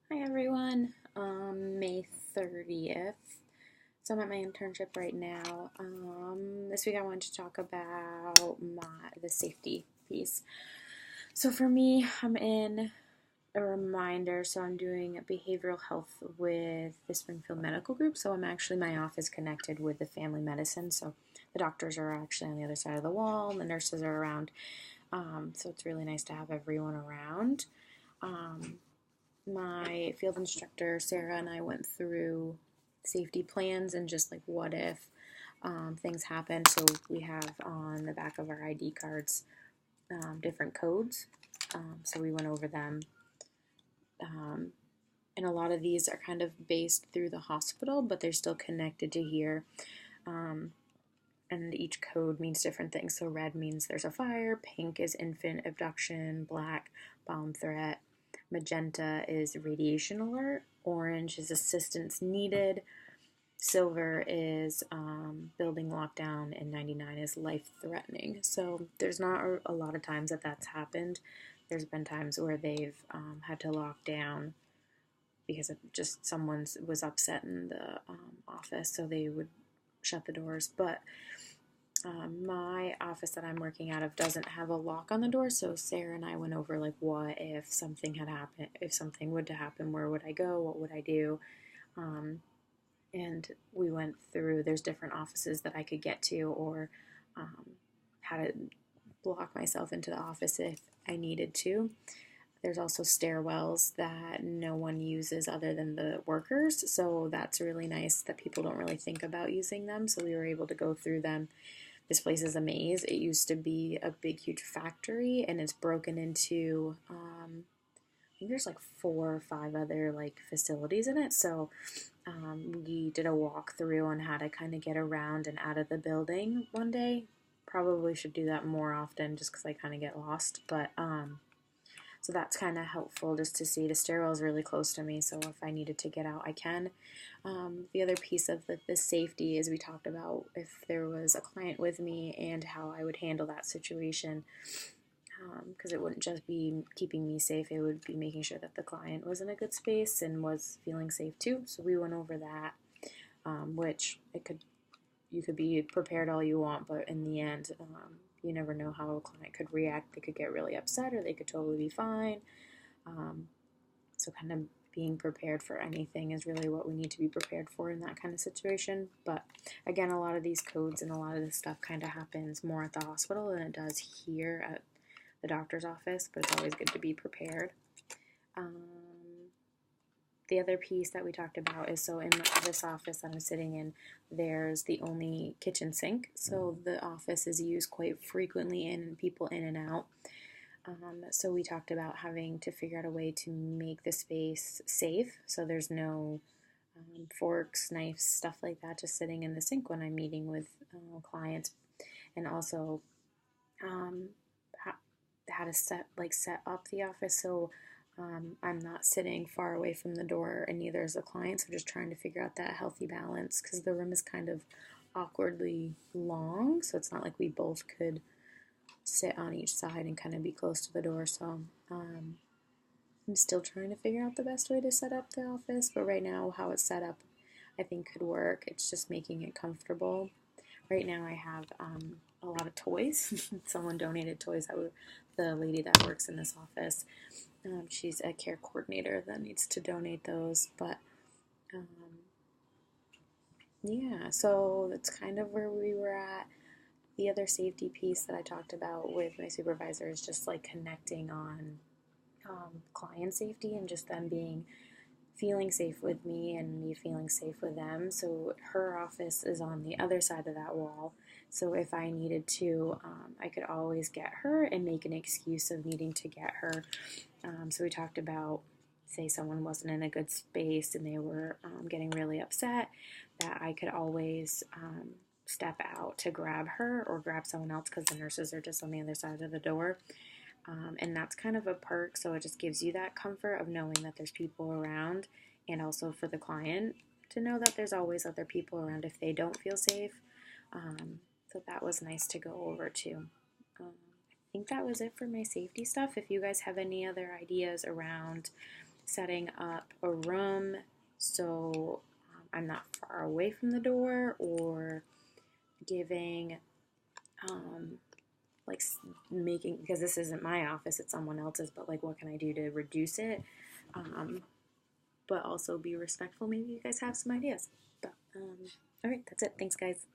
Hi everyone. May 30th. So I'm at my internship right now. This week I wanted to talk about the safety piece. So for me, I'm in a reminder. So I'm doing behavioral health with the Springfield Medical Group. So my office connected with the family medicine. So the doctors are actually on the other side of the wall, and the nurses are around. So it's really nice to have everyone around. Um, my field instructor, Sarah, and I went through safety plans and just like what if things happen. So we have on the back of our ID cards different codes. So we went over them. Um, and a lot of these are kind of based through the hospital, but they're still connected to here. Um, and each code means different things. So red means there's a fire, pink is infant abduction, black, bomb threat, magenta is radiation alert, orange is assistance needed, silver is building lockdown, and 99 is life threatening. So there's not a lot of times that that's happened. There's been times where they've had to lock down because of just someone was upset in the office, so they would shut the doors. But my office that I'm working out of doesn't have a lock on the door, so Sarah and I went over like what if something had happened, if something would to happen, where would I go, what would I do, um, and we went through. There's different offices that I could get to, or how to block myself into the office if I needed to. There's also stairwells that no one uses other than the workers, so that's really nice that people don't really think about using them. So we were able to go through them. This place is a maze. It used to be a big, huge factory, and it's broken into, I think there's like 4 or 5 other like facilities in it. So we did a walkthrough on how to kind of get around and out of the building one day. Probably should do that more often just because I kind of get lost. But so that's kind of helpful just to see. The stairwell is really close to me, so if I needed to get out, I can. The other piece of the safety is we talked about if there was a client with me and how I would handle that situation, because it wouldn't just be keeping me safe, it would be making sure that the client was in a good space and was feeling safe too. So we went over that, which you could be prepared all you want, but in the end, you never know how a client could react. They could get really upset, or they could totally be fine. Um, so kind of being prepared for anything is really what we need to be prepared for in that kind of situation. But again, a lot of these codes and a lot of this stuff kind of happens more at the hospital than it does here at the doctor's office, but it's always good to be prepared. Um, the other piece that we talked about is, so in this office that I'm sitting in, there's the only kitchen sink. So the office is used quite frequently and people in and out. So we talked about having to figure out a way to make the space safe. So there's no forks, knives, stuff like that just sitting in the sink when I'm meeting with clients. And also um, how to set up the office so I'm not sitting far away from the door, and neither is the client. So just trying to figure out that healthy balance because the room is kind of awkwardly long, so it's not like we both could sit on each side and kind of be close to the door. So I'm still trying to figure out the best way to set up the office, but right now how it's set up I think could work. It's just making it comfortable. Right now I have a lot of toys. Someone donated toys. The lady that works in this office, she's a care coordinator that needs to donate those. But um, yeah, so that's kind of where we were at. The other safety piece that I talked about with my supervisor is just like connecting on client safety and just them feeling safe with me and me feeling safe with them. So her office is on the other side of that wall. So if I needed to, I could always get her and make an excuse of needing to get her. So we talked about, say someone wasn't in a good space and they were getting really upset, that I could always step out to grab her or grab someone else because the nurses are just on the other side of the door. And that's kind of a perk, so it just gives you that comfort of knowing that there's people around, and also for the client to know that there's always other people around if they don't feel safe. So that was nice to go over too. I think that was it for my safety stuff. If you guys have any other ideas around setting up a room so I'm not far away from the door, or giving, like making, because this isn't my office, it's someone else's, but like what can I do to reduce it? But also be respectful. Maybe you guys have some ideas. But all right, that's it. Thanks, guys.